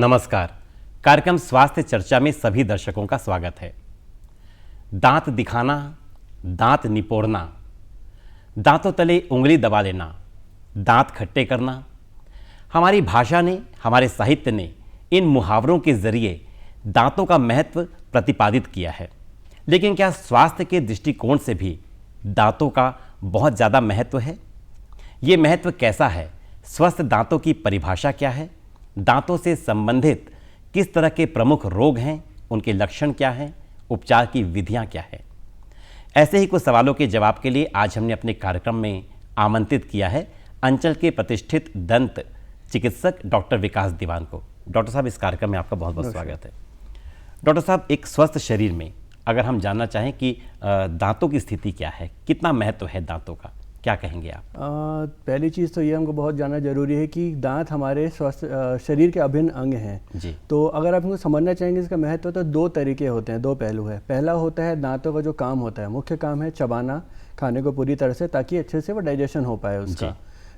नमस्कार। कार्यक्रम स्वास्थ्य चर्चा में सभी दर्शकों का स्वागत है। दांत दिखाना, दांत निपोड़ना, दांतों तले उंगली दबा लेना, दांत खट्टे करना, हमारी भाषा ने, हमारे साहित्य ने इन मुहावरों के जरिए दांतों का महत्व प्रतिपादित किया है। लेकिन क्या स्वास्थ्य के दृष्टिकोण से भी दांतों का बहुत ज़्यादा महत्व है? ये महत्व कैसा है? स्वस्थ दांतों की परिभाषा क्या है? दांतों से संबंधित किस तरह के प्रमुख रोग हैं, उनके लक्षण क्या हैं, उपचार की विधियां क्या हैं? ऐसे ही कुछ सवालों के जवाब के लिए आज हमने अपने कार्यक्रम में आमंत्रित किया है अंचल के प्रतिष्ठित दंत चिकित्सक डॉक्टर विकास दीवान को। डॉक्टर साहब, इस कार्यक्रम में आपका बहुत बहुत स्वागत है। डॉक्टर साहब, एक स्वस्थ शरीर में अगर हम जानना चाहें कि दांतों की स्थिति क्या है, कितना महत्व है दांतों का, क्या कहेंगे आप? पहली चीज़ तो ये हमको बहुत जानना जरूरी है कि दांत हमारे स्वस्थ शरीर के अभिन्न अंग हैं जी। तो अगर आप इनको समझना चाहेंगे इसका महत्व, तो दो तरीके होते हैं, दो पहलू है। पहला होता है दांतों का जो काम होता है, मुख्य काम है चबाना खाने को पूरी तरह से, ताकि अच्छे से वो डाइजेशन हो पाए, उसका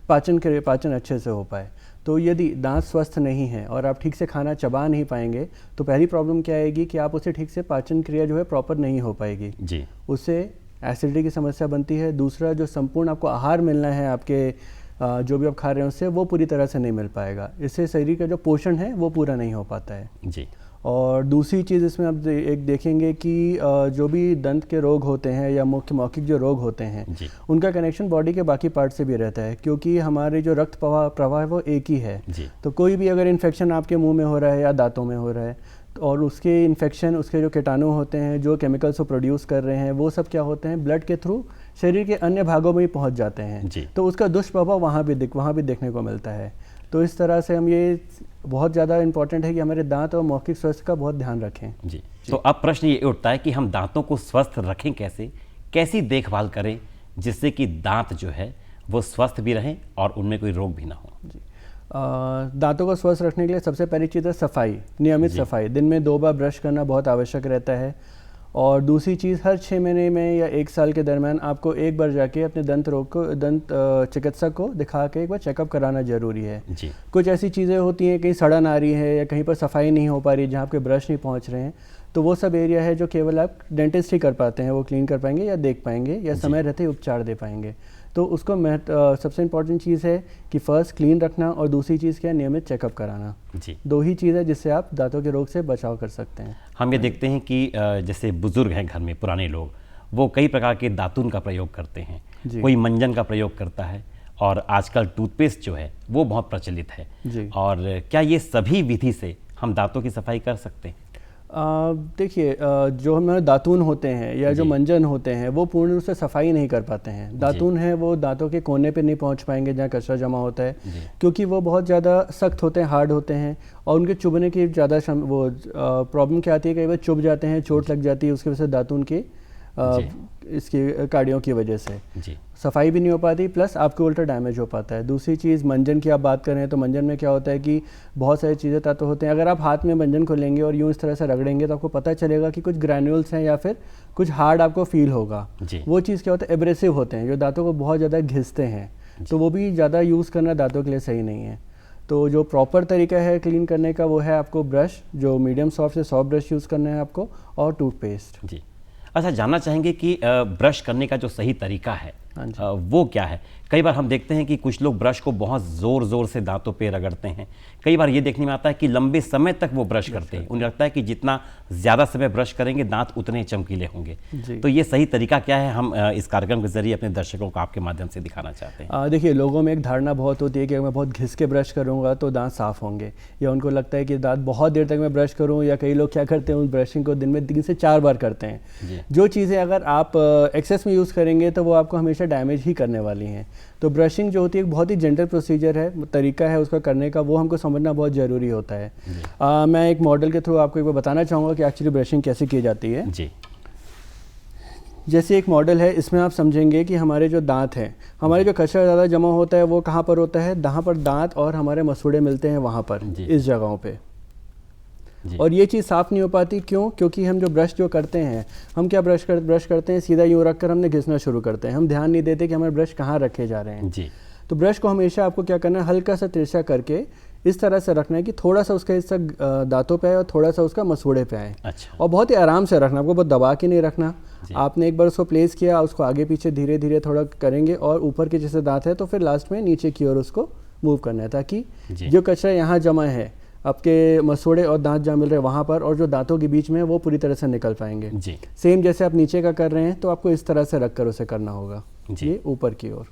पाचन अच्छे से हो पाए। तो यदि दांत स्वस्थ नहीं है और आप ठीक से खाना चबा नहीं पाएंगे तो पहली प्रॉब्लम क्या आएगी कि आप उसे ठीक से पाचन क्रिया जो है प्रॉपर नहीं हो पाएगी जी। उससे एसिडिटी की समस्या बनती है। दूसरा, जो संपूर्ण आपको आहार मिलना है आपके जो भी आप खा रहे हैं उससे, वो पूरी तरह से नहीं मिल पाएगा। इससे शरीर का जो पोषण है वो पूरा नहीं हो पाता है जी। और दूसरी चीज़ इसमें आप एक देखेंगे कि जो भी दंत के रोग होते हैं या मुख्य मौखिक जो रोग होते हैं जी। उनका कनेक्शन बॉडी के बाकी पार्ट से भी रहता है, क्योंकि हमारे जो रक्त प्रवाह है वो एक ही है जी। तो कोई भी अगर इन्फेक्शन आपके मुंह में हो रहा है या दांतों में हो रहा है और उसके इन्फेक्शन, उसके जो कीटाणु होते हैं, जो केमिकल्स को प्रोड्यूस कर रहे हैं, वो सब क्या होते हैं, ब्लड के थ्रू शरीर के अन्य भागों में ही पहुंच जाते हैं जी। तो उसका दुष्प्रभाव वहाँ भी देखने को मिलता है। तो इस तरह से हम ये बहुत ज़्यादा इम्पॉर्टेंट है कि हमारे दांत और मौखिक स्वास्थ्य का बहुत ध्यान रखें। जी। तो अब प्रश्न ये उठता है कि हम दांतों को स्वस्थ रखें कैसे, कैसी देखभाल करें जिससे कि दांत जो है वो स्वस्थ भी रहें और उनमें कोई रोग भी ना हो? जी। दांतों को स्वस्थ रखने के लिए सबसे पहली चीज़ है सफाई, नियमित सफाई। दिन में 2 बार ब्रश करना बहुत आवश्यक रहता है। और दूसरी चीज़, हर 6 महीने में या 1 साल के दरम्यान आपको एक बार जाके अपने दंत चिकित्सक को दिखा के एक बार चेकअप कराना जरूरी है। जी। कुछ ऐसी चीज़ें होती हैं, कहीं सड़न आ रही है या कहीं पर सफाई नहीं हो पा रही है जहाँ आपके ब्रश नहीं पहुँच रहे हैं, तो वो सब एरिया है जो केवल आप डेंटिस्ट ही कर पाते हैं, वो क्लीन कर पाएंगे या देख पाएंगे या समय रहते ही उपचार दे पाएंगे। तो उसको सबसे इम्पॉर्टेंट चीज़ है कि फर्स्ट क्लीन रखना और दूसरी चीज़ क्या है, नियमित चेकअप कराना। जी। 2 ही चीज़ है जिससे आप दांतों के रोग से बचाव कर सकते हैं। हम ये देखते हैं कि जैसे बुजुर्ग हैं घर में, पुराने लोग, वो कई प्रकार के दातुन का प्रयोग करते हैं। कोई मंजन का प्रयोग करता है और आजकल टूथपेस्ट जो है वो बहुत प्रचलित है जी। और क्या ये सभी विधि से हम दांतों की सफाई कर सकते हैं? देखिए, जो हमारे दातून होते हैं या जो जी। मंजन होते हैं वो पूर्ण रूप से सफाई नहीं कर पाते हैं। दातून है वो दांतों के कोने पे नहीं पहुंच पाएंगे जहाँ कचरा जमा होता है, क्योंकि वो बहुत ज़्यादा सख्त होते हैं, हार्ड होते हैं और उनके चुभने की ज़्यादा वो प्रॉब्लम क्या आती है, कई बार चुभ जाते हैं, चोट लग जाती है उसकी वजह से दातून की इसकी काड़ियों की वजह से जी। सफाई भी नहीं हो पाती, प्लस आपके उल्टा डैमेज हो पाता है। दूसरी चीज़, मंजन की आप बात करें तो मंजन में क्या होता है कि बहुत सारी चीज़ें तत्व होते हैं। अगर आप हाथ में मंजन को लेंगे और यूँ इस तरह से रगड़ेंगे तो आपको पता चलेगा कि कुछ ग्रैन्यूल्स हैं या फिर कुछ हार्ड आपको फील होगा। वो चीज़ क्या होता है, एब्रेसिव होते हैं जो दांतों को बहुत ज़्यादा घिसते हैं, तो वो भी ज़्यादा यूज़ करना दांतों के लिए सही नहीं है। तो जो प्रॉपर तरीका है क्लीन करने का वो है आपको ब्रश, जो मीडियम सॉफ्ट से सॉफ्ट ब्रश यूज़ करना है आपको, और टूथपेस्ट। जी। अच्छा, जानना चाहेंगे कि ब्रश करने का जो सही तरीका है वो क्या है? कई बार हम देखते हैं कि कुछ लोग ब्रश को बहुत ज़ोर ज़ोर से दांतों पे रगड़ते हैं। कई बार ये देखने में आता है कि लंबे समय तक वो ब्रश करते हैं, उन्हें लगता है कि जितना ज़्यादा समय ब्रश करेंगे दांत उतने चमकीले होंगे। तो ये सही तरीका क्या है, हम इस कार्यक्रम के जरिए अपने दर्शकों को आपके माध्यम से दिखाना चाहते हैं। देखिए, लोगों में एक धारणा बहुत होती है कि अगर मैं बहुत घिस के ब्रश करूँगा तो दांत साफ़ होंगे, या उनको लगता है कि दांत बहुत देर तक मैं ब्रश करूँ, या कई लोग क्या करते हैं उस ब्रशिंग को दिन में 3 से 4 बार करते हैं। जो चीज़ें अगर आप एक्सेस में यूज़ करेंगे तो वो आपको हमेशा डैमेज ही करने वाली हैं। तो ब्रशिंग जो होती है एक बहुत ही जेंटल प्रोसीजर है, तरीका है उसका करने का, वो हमको समझना बहुत ज़रूरी होता है। मैं एक मॉडल के थ्रू आपको एक बार बताना चाहूँगा कि एक्चुअली ब्रशिंग कैसे की जाती है। जी। जैसे एक मॉडल है, इसमें आप समझेंगे कि हमारे जो दांत हैं, हमारे जो कचरा ज़्यादा जमा होता है वो कहाँ पर होता है, जहाँ पर दांत और हमारे मसूड़े मिलते हैं वहाँ पर, इस जगहों पे। और ये चीज़ साफ़ नहीं हो पाती, क्यों? क्योंकि हम जो ब्रश जो करते हैं, हम क्या ब्रश करते हैं, सीधा यूँ रख कर हमने घिसना शुरू करते हैं, हम ध्यान नहीं देते कि हमारे ब्रश कहाँ रखे जा रहे हैं। जी। तो ब्रश को हमेशा आपको क्या करना है, हल्का सा तिरछा करके इस तरह से रखना है कि थोड़ा सा उसका हिस्सा दांतों पे आए और थोड़ा सा उसका मसूड़े पे आए। अच्छा। और बहुत ही आराम से रखना, आपको बहुत दबा के नहीं रखना। आपने एक बार उसको प्लेस किया, उसको आगे पीछे धीरे धीरे थोड़ा करेंगे और ऊपर के जैसे दांत है तो फिर लास्ट में नीचे की ओर उसको मूव करना है, ताकि जो कचरा यहाँ जमा है आपके मसूड़े और दांत जहाँ मिल रहे हैं वहाँ पर और जो दांतों के बीच में है वो पूरी तरह से निकल पाएंगे। जी। सेम जैसे आप नीचे का कर रहे हैं तो आपको इस तरह से रख कर उसे करना होगा, जी। ये ऊपर की ओर।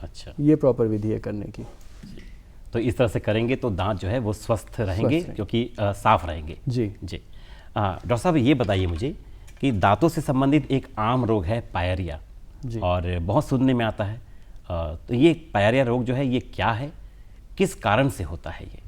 अच्छा, ये प्रॉपर विधि है करने की। तो इस तरह से करेंगे तो दांत जो है वो स्वस्थ रहेंगे, क्योंकि साफ रहेंगे। जी जी। डॉक्टर साहब ये बताइए मुझे कि दांतों से संबंधित एक आम रोग है पायरिया, और बहुत सुनने में आता है। तो ये पायरिया रोग जो है ये क्या है, किस कारण से होता है ये?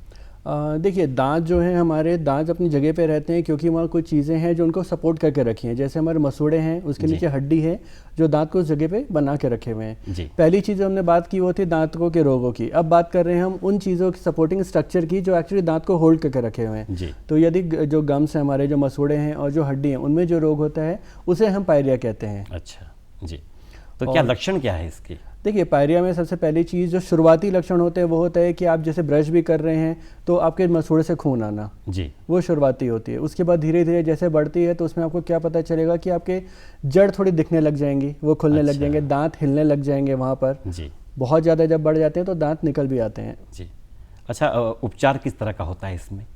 देखिए, दांत जो हैं हमारे, दांत अपनी जगह पे रहते हैं क्योंकि वहाँ कुछ चीज़ें हैं जो उनको सपोर्ट करके रखी हैं। जैसे हमारे मसूड़े हैं, उसके नीचे हड्डी है जो दांत को उस जगह पे बना के रखे हुए हैं। पहली चीज़ हमने बात की वो थी दांतों के रोगों की। अब बात कर रहे हैं हम उन चीज़ों की सपोर्टिंग स्ट्रक्चर की जो एक्चुअली दांत को होल्ड करके रखे हुए हैं। तो यदि जो गम्स हैं हमारे, जो मसूड़े हैं और जो हड्डी हैं, उनमें जो रोग होता है उसे हम पायरिया कहते हैं। अच्छा जी। तो क्या लक्षण क्या है इसके? देखिए, पायरिया में सबसे पहली चीज़ जो शुरुआती लक्षण होते हैं वो होता है कि आप जैसे ब्रश भी कर रहे हैं तो आपके मसूड़े से खून आना, जी, वो शुरुआती होती है। उसके बाद धीरे धीरे जैसे बढ़ती है तो उसमें आपको क्या पता चलेगा कि आपके जड़ थोड़ी दिखने लग जाएंगी, वो खुलने लग जाएंगे, दांत हिलने लग जाएंगे वहाँ पर। जी। बहुत ज़्यादा जब बढ़ जाते हैं तो दांत निकल भी आते हैं। जी। अच्छा, उपचार किस तरह का होता है इसमें?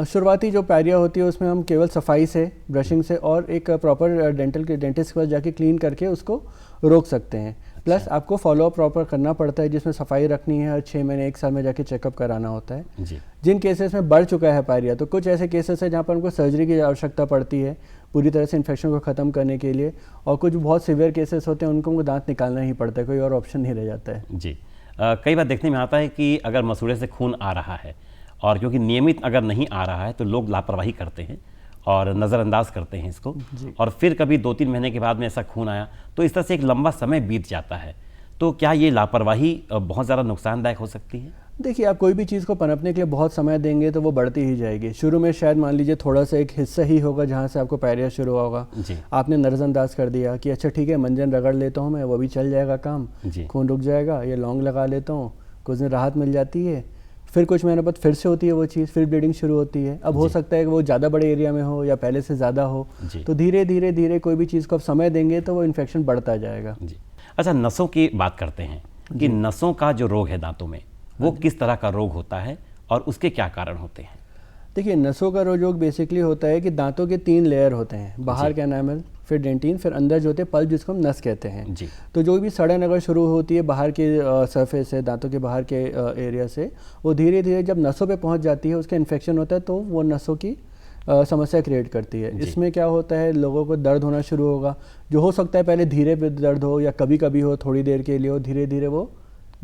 शुरुआती जो पायरिया होती है उसमें हम केवल सफाई से, ब्रशिंग से और एक प्रॉपर डेंटिस्ट के पास जाके क्लीन करके उसको रोक सकते हैं। प्लस आपको फॉलोअप प्रॉपर करना पड़ता है, जिसमें सफाई रखनी है, हर 6 महीने 1 साल में जाके चेकअप कराना होता है। जी। जिन केसेस में बढ़ चुका है पायरिया, तो कुछ ऐसे केसेस है जहाँ पर उनको सर्जरी की आवश्यकता पड़ती है पूरी तरह से इन्फेक्शन को ख़त्म करने के लिए, और कुछ बहुत सीवियर केसेस होते हैं उनको दांत निकालना ही पड़ता है, कोई और ऑप्शन नहीं रह जाता है। जी। कई बार देखने में आता है कि अगर मसूड़े से खून आ रहा है और क्योंकि नियमित अगर नहीं आ रहा है तो लोग लापरवाही करते हैं और नज़रअंदाज करते हैं इसको, और फिर कभी 2-3 महीने के बाद में ऐसा खून आया तो इस तरह से एक लंबा समय बीत जाता है। तो क्या ये लापरवाही बहुत ज़्यादा नुकसानदायक हो सकती है? देखिए, आप कोई भी चीज़ को पनपने के लिए बहुत समय देंगे तो वो बढ़ती ही जाएगी। शुरू में शायद मान लीजिए थोड़ा सा एक हिस्सा ही होगा जहाँ से आपको पायरिया शुरू होगा, आपने नज़रअंदाज कर दिया कि अच्छा ठीक है मंजन रगड़ लेता हूँ मैं, वो भी चल जाएगा काम, खून रुक जाएगा, ये लौंग लगा लेता हूँ, कुछ दिन राहत मिल जाती है, फिर कुछ महीने बाद फिर से होती है वो चीज़, फिर ब्लीडिंग शुरू होती है। अब हो सकता है कि वो ज़्यादा बड़े एरिया में हो या पहले से ज़्यादा हो, तो धीरे धीरे धीरे कोई भी चीज़ को आप समय देंगे तो वो इन्फेक्शन बढ़ता जाएगा। अच्छा, नसों की बात करते हैं कि नसों का जो रोग है दांतों में वो किस तरह का रोग होता है और उसके क्या कारण होते हैं? देखिए, नसों का रोग बेसिकली होता है कि दांतों के 3 लेयर होते हैं, बाहर का एनामल, फिर डेंटिन, फिर अंदर जो होते हैं पल्प, जिसको हम नस कहते हैं। जी। तो जो भी सड़न अगर शुरू होती है बाहर के सरफेस से, दांतों के बाहर के एरिया से, वो धीरे धीरे जब नसों पे पहुंच जाती है, उसका इन्फेक्शन होता है तो वो नसों की समस्या क्रिएट करती है। इसमें क्या होता है, लोगों को दर्द होना शुरू होगा, जो हो सकता है पहले धीरे पे दर्द हो या कभी कभी हो, थोड़ी देर के लिए हो, धीरे धीरे वो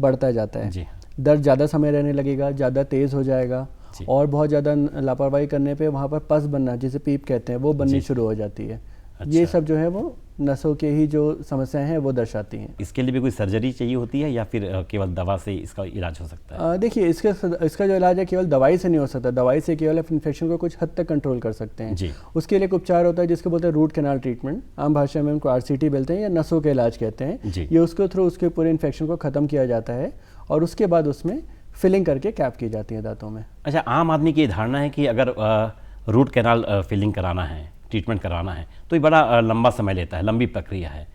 बढ़ता जाता है। जी। दर्द ज़्यादा समय रहने लगेगा, ज़्यादा तेज़ हो जाएगा, और बहुत ज़्यादा लापरवाही करने पे वहाँ पर पस बनना, जिसे पीप कहते हैं, वो बननी शुरू हो जाती है। अच्छा। ये सब जो है वो नसों के ही जो समस्याएं हैं वो दर्शाती हैं। इसके लिए भी कोई सर्जरी चाहिए होती है या फिर केवल दवा से इसका इलाज हो सकता है? देखिए, इसका जो इलाज है केवल दवाई से नहीं हो सकता। दवाई से केवल आप इन्फेक्शन को कुछ हद तक कंट्रोल कर सकते हैं। जी। उसके लिए एक उपचार होता है जिसको बोलते हैं रूट कैनाल ट्रीटमेंट, आम भाषा में उनको RCT बोलते हैं या नसों के इलाज कहते हैं। ये उसके थ्रू उसके पूरे इन्फेक्शन को ख़त्म किया जाता है और उसके बाद उसमें फिलिंग करके कैप की जाती है दांतों में। अच्छा, आम आदमी की धारणा है कि अगर रूट कैनाल फिलिंग कराना है, ट्रीटमेंट करवाना है तो ये बड़ा लंबा समय लेता है, लंबी प्रक्रिया है।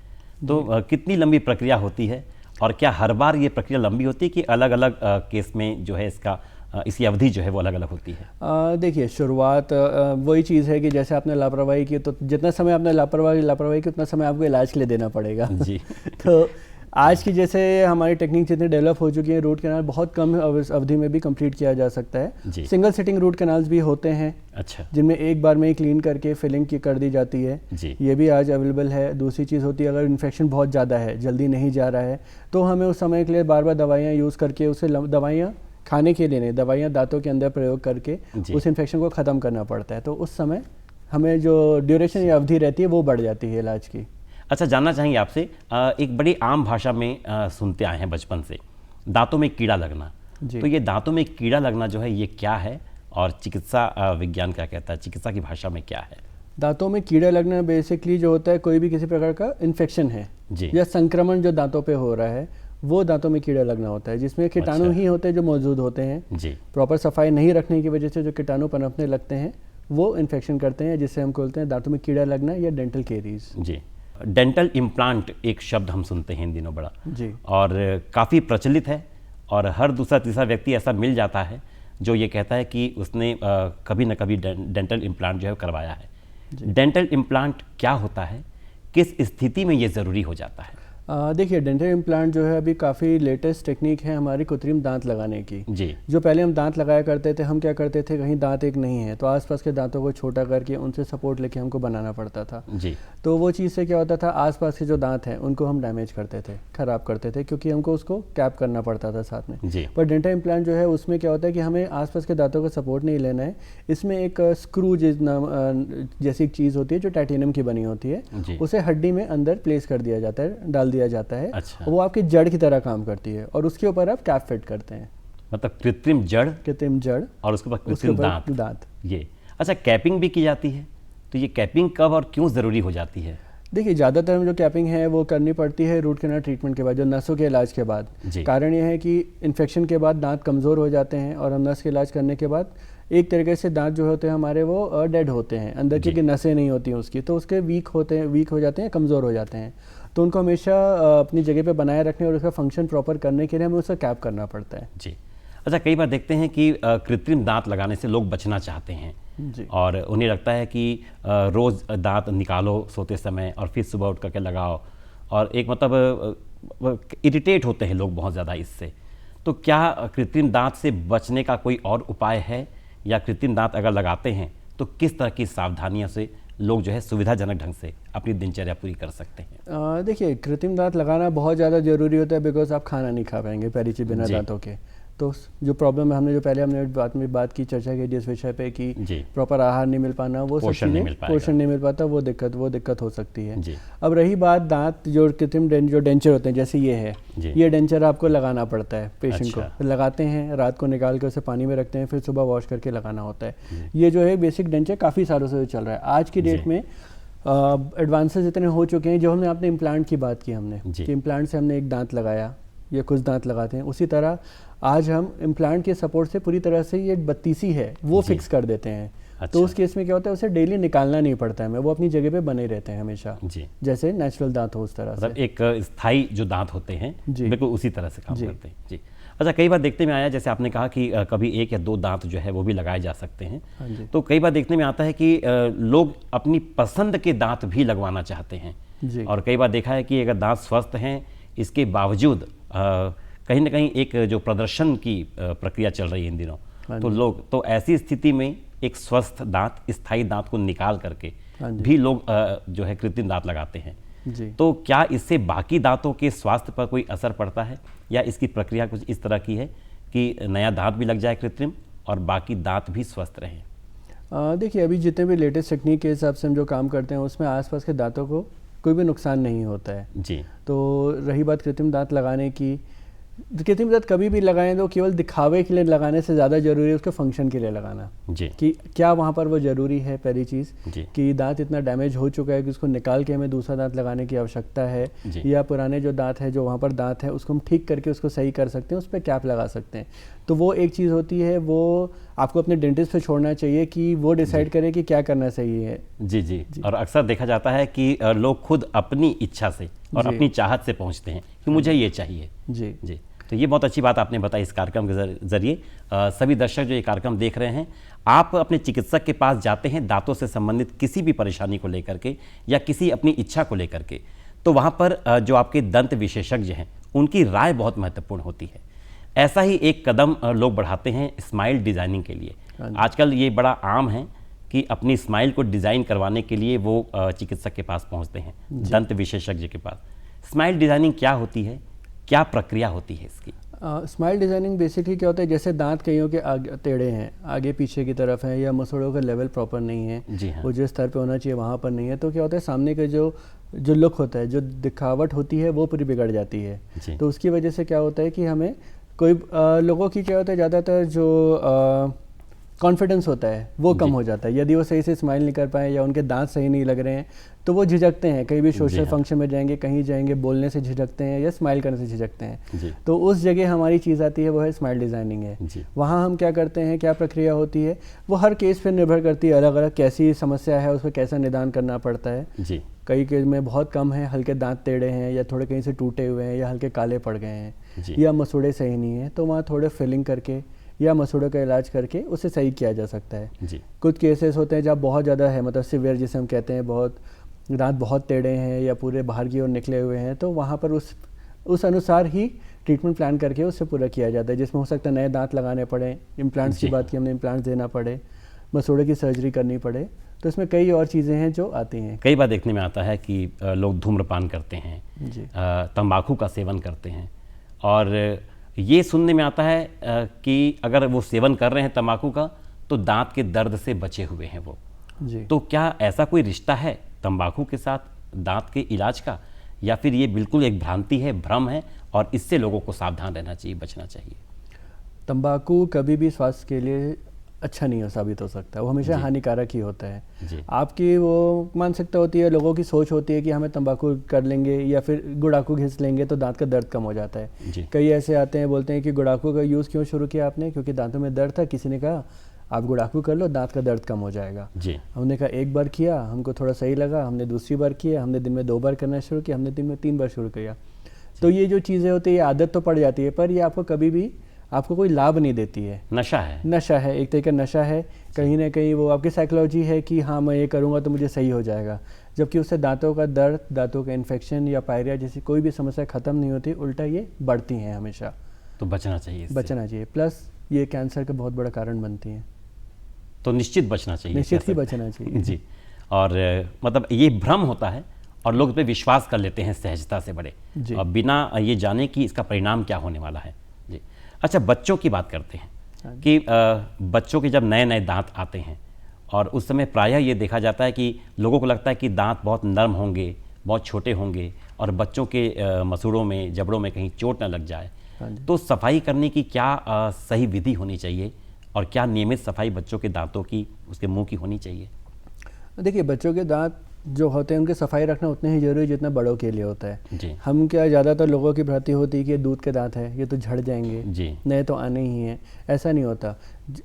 तो कितनी लंबी प्रक्रिया होती है और क्या हर बार ये प्रक्रिया लंबी होती है कि अलग अलग केस में जो है इसकी अवधि जो है वो अलग अलग होती है? देखिए, शुरुआत वही चीज़ है कि जैसे आपने लापरवाही की तो जितना समय आपने लापरवाही की उतना समय आपको इलाज के लिए देना पड़ेगा। जी। तो आज की जैसे हमारी टेक्निक जितनी डेवलप हो चुकी है, रूट कैनाल बहुत कम अवधि में भी कंप्लीट किया जा सकता है। सिंगल सिटिंग रूट कैनाल्स भी होते हैं। अच्छा। जिनमें एक बार में ही क्लीन करके फिलिंग की कर दी जाती है। ये भी आज अवेलेबल है। दूसरी चीज़ होती है, अगर इन्फेक्शन बहुत ज़्यादा है, जल्दी नहीं जा रहा है, तो हमें उस समय के लिए बार बार दवाइयाँ यूज़ करके उसे दवाइयाँ खाने के लिए नहीं, दवाइयाँ दांतों के अंदर प्रयोग करके उस इन्फेक्शन को ख़त्म करना पड़ता है। तो उस समय हमें जो ड्यूरेशन या अवधि रहती है वो बढ़ जाती है इलाज की। अच्छा, जानना चाहेंगे आपसे, एक बड़ी आम भाषा में सुनते आए हैं बचपन से, दांतों में कीड़ा लगना। तो ये दांतों में कीड़ा लगना जो है ये क्या है और चिकित्सा विज्ञान क्या कहता है, चिकित्सा की भाषा में क्या है? दांतों में कीड़ा लगना बेसिकली जो होता है कोई भी किसी प्रकार का इन्फेक्शन है या संक्रमण जो दांतों पे हो रहा है वो दांतों में कीड़ा लगना होता है, जिसमें कीटाणु अच्छा। ही होते हैं जो मौजूद होते हैं। जी प्रॉपर सफाई नहीं रखने की वजह से जो कीटाणु पनपने लगते हैं वो इन्फेक्शन करते हैं, जिससे हम बोलते हैं दांतों में कीड़ा लगना या डेंटल केरीज। जी। डेंटल इम्प्लांट एक शब्द हम सुनते हैं इन दिनों बड़ा, जी और काफ़ी प्रचलित है, और हर दूसरा तीसरा व्यक्ति ऐसा मिल जाता है जो ये कहता है कि उसने कभी ना कभी डेंटल इम्प्लांट जो है करवाया है। डेंटल इम्प्लांट क्या होता है, किस स्थिति में ये ज़रूरी हो जाता है? देखिए, डेंटल इम्प्लांट जो है अभी काफ़ी लेटेस्ट टेक्निक है हमारी कृत्रिम दांत लगाने की। जी जो पहले हम दांत लगाया करते थे, हम क्या करते थे, कहीं दांत एक नहीं है तो आसपास के दांतों को छोटा करके उनसे सपोर्ट लेके हमको बनाना पड़ता था। जी तो वो चीज़ से क्या होता था, आसपास के जो दांत हैं उनको हम डैमेज करते थे, ख़राब करते थे, क्योंकि हमको उसको कैप करना पड़ता था साथ में। जी पर डेंटल इम्प्लांट जो है उसमें क्या होता है कि हमें आसपास के दांतों का सपोर्ट नहीं लेना है। इसमें एक स्क्रू जैसी एक चीज़ होती है जो टाइटेनियम की बनी होती है, जी। उसे हड्डी में अंदर प्लेस कर दिया जाता है, डाल दिया जाता है। अच्छा। वो आपकी जड़ की तरह काम करती है और उसके ऊपर आप कैप फिट करते हैं, मतलब कृत्रिम जड़ कृत्रिम जड़, और उसके बाद उसके कृत्रिम ऊपर दांत। दांत। ये अच्छा, कैपिंग भी की जाती है, तो ये कैपिंग कब और क्यों ज़रूरी हो जाती है? देखिए, ज़्यादातर जो कैपिंग है वो करनी पड़ती है रूट कैनाल ट्रीटमेंट के बाद, जो नसों के इलाज के बाद। जी। कारण ये है कि इन्फेक्शन के बाद दांत कमज़ोर हो जाते हैं और हम नस के इलाज करने के बाद एक तरीके से दांत जो होते हैं हमारे वो डेड होते हैं अंदर, क्योंकि नसें नहीं होती हैं उसकी, तो उसके वीक हो जाते हैं, कमज़ोर हो जाते हैं। तो उनको हमेशा अपनी जगह पे बनाए रखने और उसका फंक्शन प्रॉपर करने के लिए हमें उसका कैप करना पड़ता है। जी। अच्छा, कई बार देखते हैं कि कृत्रिम दांत लगाने से लोग बचना चाहते हैं जी और उन्हें लगता है कि रोज़ दांत निकालो सोते समय और फिर सुबह उठ करके लगाओ, और एक मतलब इरिटेट होते हैं लोग बहुत ज़्यादा इससे। तो क्या कृत्रिम दांत से बचने का कोई और उपाय है, या कृत्रिम दांत अगर लगाते हैं तो किस तरह की सावधानियों से लोग जो है सुविधाजनक ढंग से अपनी दिनचर्या पूरी कर सकते हैं? देखिए, कृत्रिम दांत लगाना बहुत ज़्यादा ज़रूरी होता है, बिकॉज आप खाना नहीं खा पाएंगे पहली चीज़ बिना जी। दांतों के। तो जो प्रॉब्लम है, हमने बात की, चर्चा की जिस विषय पे कि जी। प्रॉपर आहार नहीं मिल पाना, वो सब पोषण नहीं चीज़ें, मिल पाएगा। पोषण नहीं मिल पाता, वो दिक्कत हो सकती है। जी। अब रही बात दांत, जो कृत्रिम जो डेंचर होते हैं, जैसे ये है, जी। ये डेंचर आपको लगाना पड़ता है पेशेंट अच्छा। को। लगाते हैं, रात को निकाल के उसे पानी में रखते हैं, फिर सुबह वॉश करके लगाना होता है। ये जो है बेसिक डेंचर काफ़ी सालों से चल रहा है। आज की डेट में एडवांसेस इतने हो चुके हैं, जो हमने आपने इम्प्लांट की बात की हमने, जी। कि इम्प्लांट से हमने एक दांत लगाया या कुछ दांत लगाते हैं, उसी तरह आज हम इम्प्लांट के सपोर्ट से पूरी तरह से ये 32 है वो जी। फिक्स कर देते हैं। अच्छा। तो उस केस में क्या होता है, उसे डेली निकालना नहीं पड़ता है, वो अपनी जगह पे बने रहते हैं हमेशा, जी। जैसे नेचुरल दांत हो उस तरह से। मतलब एक स्थायी जो दांत होते हैं जी। बिल्कुल उसी तरह से काम जी। करते हैं। जी। अच्छा, कई बार देखने में आया, जैसे आपने कहा कि कभी 1 या 2 दांत जो है वो भी लगाए जा सकते हैं। हाँ जी। तो कई बार देखने में आता है कि लोग अपनी पसंद के दांत भी लगवाना चाहते हैं। जी। और कई बार देखा है कि अगर दांत स्वस्थ हैं, इसके बावजूद कहीं ना कहीं एक जो प्रदर्शन की प्रक्रिया चल रही है इन दिनों, हाँ तो लोग तो ऐसी स्थिति में एक स्वस्थ दांत, स्थायी दांत को निकाल करके हाँ जी। भी लोग जो है कृत्रिम दांत लगाते हैं। जी। तो क्या इससे बाकी दांतों के स्वास्थ्य पर कोई असर पड़ता है, या इसकी प्रक्रिया कुछ इस तरह की है कि नया दांत भी लग जाए कृत्रिम और बाकी दांत भी स्वस्थ रहें? देखिए, अभी जितने भी लेटेस्ट टेक्निक के हिसाब से हम जो काम करते हैं उसमें आसपास के दांतों को कोई भी नुकसान नहीं होता है। जी। तो रही बात कृत्रिम दांत लगाने की, कृत्रिम दांत कभी भी लगाएं तो केवल दिखावे के लिए लगाने से ज़्यादा ज़रूरी है उसके फंक्शन के लिए लगाना, जी। कि क्या वहाँ पर वो ज़रूरी है। पहली चीज़ जी। कि दांत इतना डैमेज हो चुका है कि उसको निकाल के हमें दूसरा दांत लगाने की आवश्यकता है, जी। या पुराने जो दांत है, जो वहाँ पर दांत है, उसको हम ठीक करके उसको सही कर सकते हैं, उस पर कैप लगा सकते हैं। तो वो एक चीज़ होती है, वो आपको अपने डेंटिस्ट पे छोड़ना चाहिए कि वो डिसाइड करें कि क्या करना सही है। जी। जी। और अक्सर देखा जाता है कि लोग खुद अपनी इच्छा से और जी। अपनी चाहत से पहुंचते हैं कि मुझे ये चाहिए। जी। जी। तो ये बहुत अच्छी बात आपने बताई इस कार्यक्रम के जरिए। सभी दर्शक जो ये कार्यक्रम देख रहे हैं, आप अपने चिकित्सक के पास जाते हैं दांतों से संबंधित किसी भी परेशानी को लेकर के या किसी अपनी इच्छा को लेकर के, तो वहाँ पर जो आपके दंत विशेषज्ञ हैं उनकी राय बहुत महत्वपूर्ण होती है। ऐसा ही एक कदम लोग बढ़ाते हैं स्माइल डिज़ाइनिंग के लिए। आजकल ये बड़ा आम है कि अपनी स्माइल को डिज़ाइन करवाने के लिए वो चिकित्सक के पास पहुँचते हैं, दंत विशेषज्ञ के पास। स्माइल डिज़ाइनिंग क्या होती है, क्या प्रक्रिया होती है इसकी? स्माइल डिज़ाइनिंग बेसिकली क्या होता है, जैसे दांत कईयों के आगे टेढ़े हैं, आगे पीछे की तरफ हैं, या मसोड़ों का लेवल प्रॉपर नहीं है, जी हाँ। वो जिस स्तर पे होना चाहिए वहाँ पर नहीं है, तो क्या होता है सामने का जो लुक होता है, जो दिखावट होती है, वो पूरी बिगड़ जाती है। जी। तो उसकी वजह से क्या होता है कि हमें कोई लोगों की क्या होता है, ज़्यादातर जो कॉन्फिडेंस होता है वो कम जी। हो जाता है। यदि वो सही से स्माइल नहीं कर पाए या उनके दांत सही नहीं लग रहे हैं तो वो झिझकते हैं, कहीं भी जी सोशल हाँ। फंक्शन में जाएंगे, कहीं जाएंगे, बोलने से झिझकते हैं या स्माइल करने से झिझकते हैं। जी तो उस जगह हमारी चीज़ आती है, वो है स्माइल डिज़ाइनिंग है। जी वहाँ हम क्या करते हैं, क्या प्रक्रिया होती है, वो हर केस पर निर्भर करती है, अलग अलग कैसी समस्या है उस पर कैसा निदान करना पड़ता है। जी कई केस में बहुत कम है, हल्के दांत टेढ़े हैं या थोड़े कहीं से टूटे हुए हैं या हल्के काले पड़ गए हैं जी या मसूड़े सही नहीं है, तो वहाँ थोड़े फिलिंग करके या मसूड़ों का इलाज करके उसे सही किया जा सकता है। जी कुछ केसेस होते हैं जब बहुत ज़्यादा है, मतलब सिवियर जिसे हम कहते हैं, बहुत दांत बहुत टेढ़े हैं या पूरे बाहर की ओर निकले हुए हैं, तो वहाँ पर उस अनुसार ही ट्रीटमेंट प्लान करके उससे पूरा किया जाता है, जिसमें हो सकता है नए दांत लगाने पड़े, इम्प्लांट्स की जी। बात की हमने, इम्प्लांट्स देना पड़े, मसूड़े की सर्जरी करनी पड़े, तो इसमें कई और चीज़ें हैं जो आती हैं। कई बार देखने में आता है कि लोग धूम्रपान करते हैं, जी तंबाकू का सेवन करते हैं, और ये सुनने में आता है कि अगर वो सेवन कर रहे हैं तंबाकू का तो दांत के दर्द से बचे हुए हैं वो। जी। तो क्या ऐसा कोई रिश्ता है तंबाकू के साथ दांत के इलाज का, या फिर ये बिल्कुल एक भ्रांति है, भ्रम है, और इससे लोगों को सावधान रहना चाहिए, बचना चाहिए? तंबाकू कभी भी स्वास्थ्य के लिए अच्छा नहीं हो साबित हो सकता, वो हमेशा जी। हानिकारक ही होता है। जी आपकी वो मानसिकता होती है, लोगों की सोच होती है कि हमें तंबाकू कर लेंगे या फिर गुड़ाकू घिस लेंगे तो दांत का दर्द कम हो जाता है। जी कई ऐसे आते हैं, बोलते हैं कि गुड़ाकू का यूज़ क्यों शुरू किया आपने, क्योंकि दांतों में दर्द था, किसी ने कहा आप गुड़ाकू कर लो, दांत का दर्द कम हो जाएगा। जी हमने कहा एक बार किया, हमको थोड़ा सही लगा, हमने दूसरी बार किया, हमने दिन में 2 बार करना शुरू किया, हमने दिन में 3 बार शुरू किया। तो ये जो चीज़ें होती है, ये आदत तो पड़ जाती है, पर ये आपको कभी भी आपको कोई लाभ नहीं देती है। नशा है। नशा है, एक तरह का नशा है। कहीं ना कहीं वो आपकी साइकोलॉजी है कि हाँ मैं ये करूँगा तो मुझे सही हो जाएगा, जबकि उससे दांतों का दर्द, दांतों का इन्फेक्शन या पायरिया जैसी कोई भी समस्या ख़त्म नहीं होती, उल्टा ये बढ़ती हैं हमेशा। तो बचना चाहिए इससे। बचना चाहिए, प्लस ये कैंसर का बहुत बड़ा कारण बनती हैं। तो निश्चित बचना चाहिए, निश्चित कह ही सकते बचना चाहिए। जी। और मतलब ये भ्रम होता है और लोग इस पे विश्वास कर लेते हैं सहजता से बड़े, जी। और बिना ये जाने कि इसका परिणाम क्या होने वाला है। जी। अच्छा, बच्चों की बात करते हैं कि बच्चों के जब नए नए दांत आते हैं, और उस समय प्रायः ये देखा जाता है कि लोगों को लगता है कि दांत बहुत नरम होंगे, बहुत छोटे होंगे, और बच्चों के मसूड़ों में, जबड़ों में कहीं चोट न लग जाए। हाँ जी। तो सफाई करने की क्या सही विधि होनी चाहिए, और क्या नियमित सफाई बच्चों के दांतों की, उसके मुंह की होनी चाहिए? देखिए, बच्चों के दांत जो होते हैं उनकी सफाई रखना उतने ही जरूरी जितना बड़ों के लिए होता है। जी हम क्या, ज़्यादातर लोगों की भ्रांति होती है कि ये दूध के दांत है, ये तो झड़ जाएंगे, जी नए तो आने ही हैं। ऐसा नहीं होता।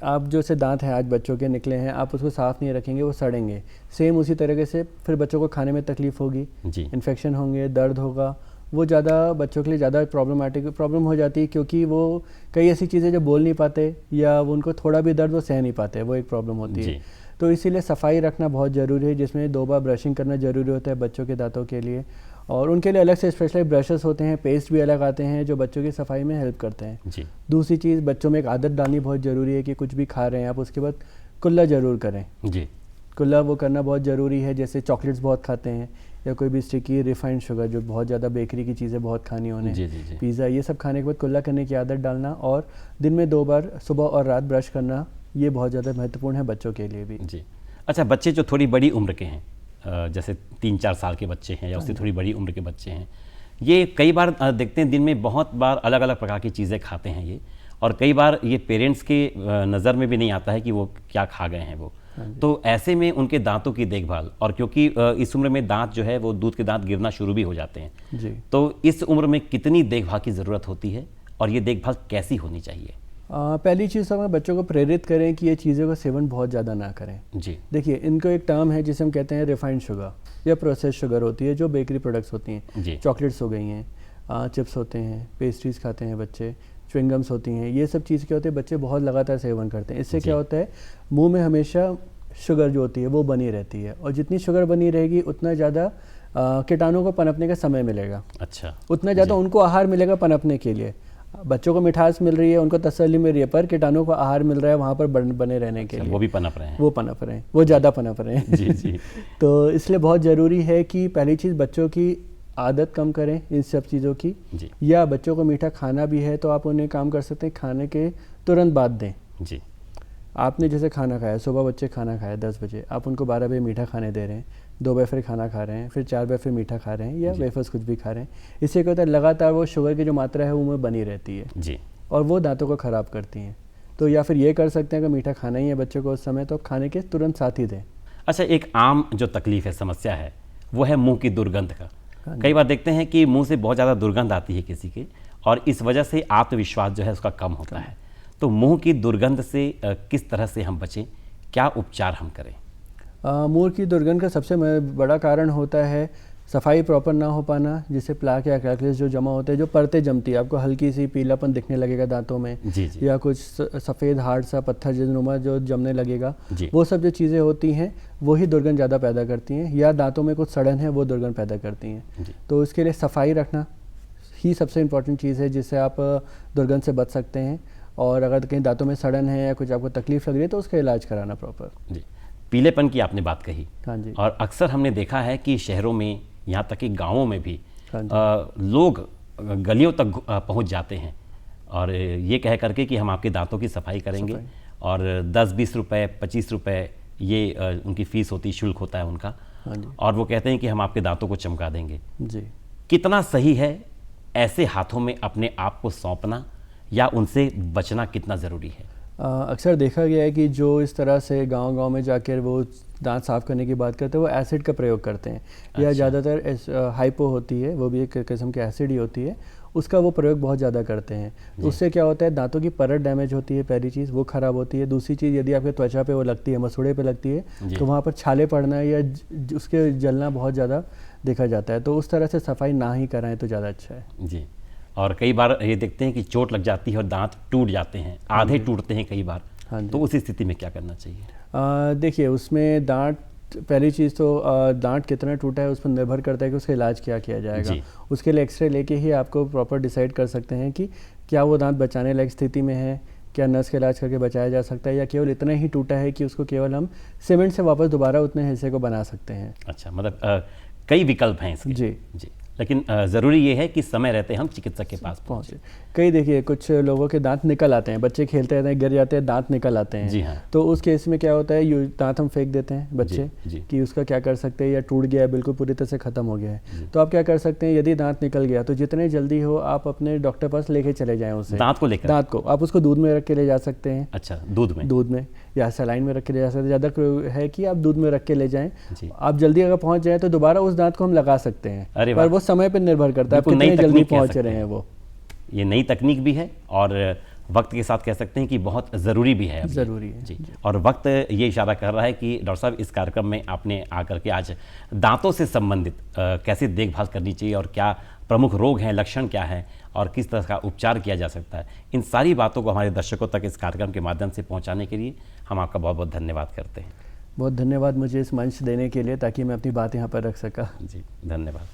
आप जो से दांत हैं आज बच्चों के निकले हैं, आप उसको साफ़ नहीं रखेंगे, वो सड़ेंगे। सेम उसी तरीके से फिर बच्चों को खाने में तकलीफ होगी, जी इन्फेक्शन होंगे, दर्द होगा, वो ज़्यादा बच्चों के लिए ज़्यादा प्रॉब्लम हो जाती है, क्योंकि वो कई ऐसी चीज़ें जो बोल नहीं पाते या उनको थोड़ा भी दर्द वो सह नहीं पाते, वो एक प्रॉब्लम होती जी है। तो इसीलिए सफाई रखना बहुत ज़रूरी है, जिसमें 2 बार ब्रशिंग करना ज़रूरी होता है बच्चों के दांतों के लिए, और उनके लिए अलग से स्पेशल ब्रशेस होते हैं, पेस्ट भी अलग आते हैं जो बच्चों की सफाई में हेल्प करते हैं। जी दूसरी चीज़, बच्चों में एक आदत डालनी बहुत ज़रूरी है कि कुछ भी खा रहे हैं आप, उसके बाद कुल्ला ज़रूर करें। जी कुल्ला वो करना बहुत ज़रूरी है, जैसे चॉकलेट्स बहुत खाते हैं या कोई भी स्टिकी रिफाइंड शुगर, जो बहुत ज़्यादा बेकरी की चीज़ें बहुत खानी उन्हें, जी जी जी पिज़्ज़ा, ये सब खाने के बाद कुल्ला करने की आदत डालना, और दिन में 2 बार सुबह और रात ब्रश करना, ये बहुत ज़्यादा महत्वपूर्ण है बच्चों के लिए भी। जी। अच्छा, बच्चे जो थोड़ी बड़ी उम्र के हैं, जैसे 3-4 साल के बच्चे हैं या उससे थोड़ी बड़ी उम्र के बच्चे हैं, ये कई बार देखते हैं दिन में बहुत बार अलग अलग प्रकार की चीज़ें खाते हैं ये, और कई बार ये पेरेंट्स के नज़र में भी नहीं आता है कि वो क्या खा गए हैं वो। तो ऐसे में उनके दांतों की देखभाल, और क्योंकि इस उम्र में दांत जो है वो दूध के दांत गिरना शुरू भी हो जाते हैं, जी। तो इस उम्र में कितनी देखभाल की ज़रूरत होती है, और ये देखभाल कैसी होनी चाहिए? पहली चीज़ तो हमें बच्चों को प्रेरित करें कि ये चीज़ों का सेवन बहुत ज़्यादा ना करें। जी देखिए, इनको एक टर्म है जिसे हम कहते हैं रिफाइंड शुगर या प्रोसेस शुगर होती है, जो बेकरी प्रोडक्ट्स होती हैं। जी चॉकलेट्स हो गई हैं, चिप्स होते हैं, पेस्ट्रीज खाते हैं बच्चे, च्युइंगम्स होती हैं, ये सब चीज़ क्या होती है, बच्चे बहुत लगातार सेवन करते हैं। इससे क्या होता है, मुंह में हमेशा शुगर जो होती है वो बनी रहती है, और जितनी शुगर बनी रहेगी उतना ज़्यादा कीटाणुओं को पनपने का समय मिलेगा, अच्छा, उतना ज़्यादा उनको आहार मिलेगा पनपने के लिए। बच्चों को मिठास मिल रही है, उनको तसल्ली मिल रही है, पर कीटाणुओं को आहार मिल रहा है वहाँ पर बने रहने के लिए। वो भी पनप रहे हैं। वो पनप रहे हैं, वो ज़्यादा पनप रहे हैं। जी जी तो इसलिए बहुत ज़रूरी है कि पहली चीज़ बच्चों की आदत कम करें इन सब चीज़ों की। जी या बच्चों को मीठा खाना भी है तो आप उन्हें काम कर सकते हैं, खाने के तुरंत बाद दें। जी आपने जैसे खाना खाया, सुबह बच्चे खाना खाया 10 बजे, आप उनको 12 बजे मीठा खाने दे रहे हैं, 2 बजे फिर खाना खा रहे हैं, फिर 4 बजे फिर मीठा खा रहे हैं, या वेफर्स कुछ भी खा रहे हैं। इससे क्या होता है, लगातार वो शुगर की जो मात्रा है वो में बनी रहती है, जी और वो दांतों को ख़राब करती हैं। तो या फिर ये कर सकते हैं कि मीठा खाना ही है बच्चे को उस समय, तो खाने के तुरंत साथ ही दें। अच्छा, एक आम जो तकलीफ है, समस्या है, वो है मुंह की दुर्गंध का। कई बार देखते हैं कि मुंह से बहुत ज़्यादा दुर्गंध आती है किसी के, और इस वजह से आत्मविश्वास जो है उसका कम होता है। तो मुंह की दुर्गंध से किस तरह से हम बचें, क्या उपचार हम करें? मुंह की दुर्गंध का सबसे बड़ा कारण होता है सफाई प्रॉपर ना हो पाना, जिससे प्लाक या क्रैकलेस जो जमा होते हैं, जो परतें जमती है, आपको हल्की सी पीलापन दिखने लगेगा दांतों में, जी जी। या कुछ सफ़ेद हार्ड सा पत्थर जिनुमा जो जमने लगेगा, जी। वो सब जो चीज़ें होती हैं वही दुर्गंध ज़्यादा पैदा करती हैं, या दांतों में कुछ सड़न है वो दुर्गंध पैदा करती हैं। तो इसके लिए सफाई रखना ही सबसे इम्पॉर्टेंट चीज़ है, जिससे आप दुर्गंध से बच सकते हैं। और अगर कहीं दांतों में सड़न है या कुछ आपको तकलीफ लग रही है तो उसका इलाज कराना प्रॉपर। जी, पीलेपन की आपने बात कही। हाँ जी। और अक्सर हमने देखा है कि शहरों में, यहाँ तक कि गांवों में भी हाँ जी। लोग गलियों तक पहुंच जाते हैं और ये कह करके कि हम आपके दांतों की सफाई करेंगे, और 10-20 रुपए 25 रुपए ये उनकी फ़ीस होती, शुल्क होता है उनका। हाँ जी। और वो कहते हैं कि हम आपके दांतों को चमका देंगे। जी। कितना सही है ऐसे हाथों में अपने आप को सौंपना, या उनसे बचना कितना ज़रूरी है? अक्सर देखा गया है कि जो इस तरह से गांव-गांव में जाकर वो दांत साफ़ करने की बात करते हैं, वो एसिड का प्रयोग करते हैं। या ज़्यादातर हाइपो होती है, वो भी एक किस्म की एसिड ही होती है, उसका वो प्रयोग बहुत ज़्यादा करते हैं। तो उससे क्या होता है, दांतों की परत डैमेज होती है, पहली चीज़ वो ख़राब होती है। दूसरी चीज़, यदि आपके त्वचा पे वो लगती है, मसूड़े पे लगती है, तो वहाँ पर छाले पड़ना या उसके जलना बहुत ज़्यादा देखा जाता है। तो उस तरह से सफाई ना ही कराएं तो ज़्यादा अच्छा है। जी। और कई बार ये देखते हैं कि चोट लग जाती है और दांत टूट जाते हैं, आधे टूटते हैं कई बार। हाँ जी। तो उस स्थिति में क्या करना चाहिए? देखिए, उसमें दांत, पहली चीज़ तो दांत कितना टूटा है उस पर निर्भर करता है कि उसका इलाज क्या किया जाएगा। उसके लिए एक्सरे लेके ही आपको प्रॉपर डिसाइड कर सकते हैं कि क्या वो दांत बचाने लायक स्थिति में है, क्या नस का इलाज करके बचाया जा सकता है, या केवल इतना ही टूटा है कि उसको केवल हम सीमेंट से वापस दोबारा उतने हिस्से को बना सकते हैं। अच्छा, मतलब कई विकल्प हैं इसके। जी जी। लेकिन ज़रूरी ये है कि समय रहते हम चिकित्सक के पास पहुँचे। कई देखिए, कुछ लोगों के दांत निकल आते हैं, बच्चे खेलते रहते हैं, गिर जाते हैं, दांत निकल आते हैं। जी हाँ। तो उस केस में क्या होता है, दांत हम फेंक देते हैं बच्चे कि उसका क्या कर सकते हैं, या टूट गया है, बिल्कुल पूरी तरह से ख़त्म हो गया है। तो आप क्या कर सकते हैं, यदि दांत निकल गया तो जितने जल्दी हो आप अपने डॉक्टर पास लेके चले जाएँ उसे। दांत को लेकर? दांत को आप उसको दूध में रख के ले जा सकते हैं। अच्छा, दूध में या सलाइन में रख के ले जा सकते हैं। ज़्यादा है कि आप दूध में रख के ले जाएं। आप जल्दी अगर पहुंच जाएं तो दोबारा उस दांत को हम लगा सकते हैं, पर वो समय पर निर्भर करता है आप कितने जल्दी पहुंच रहे हैं। वो ये नई तकनीक भी है और वक्त के साथ कह सकते हैं कि बहुत ज़रूरी भी है। ज़रूरी है जी। और वक्त ये इशारा कर रहा है कि डॉक्टर साहब, इस कार्यक्रम में आपने आकर के आज दांतों से संबंधित कैसे देखभाल करनी चाहिए और क्या प्रमुख रोग हैं, लक्षण क्या हैं और किस तरह का उपचार किया जा सकता है, इन सारी बातों को हमारे दर्शकों तक इस कार्यक्रम के माध्यम से पहुंचाने के लिए हम आपका बहुत बहुत धन्यवाद करते हैं। बहुत धन्यवाद मुझे इस मंच देने के लिए, ताकि मैं अपनी बात यहाँ पर रख सका। जी, धन्यवाद।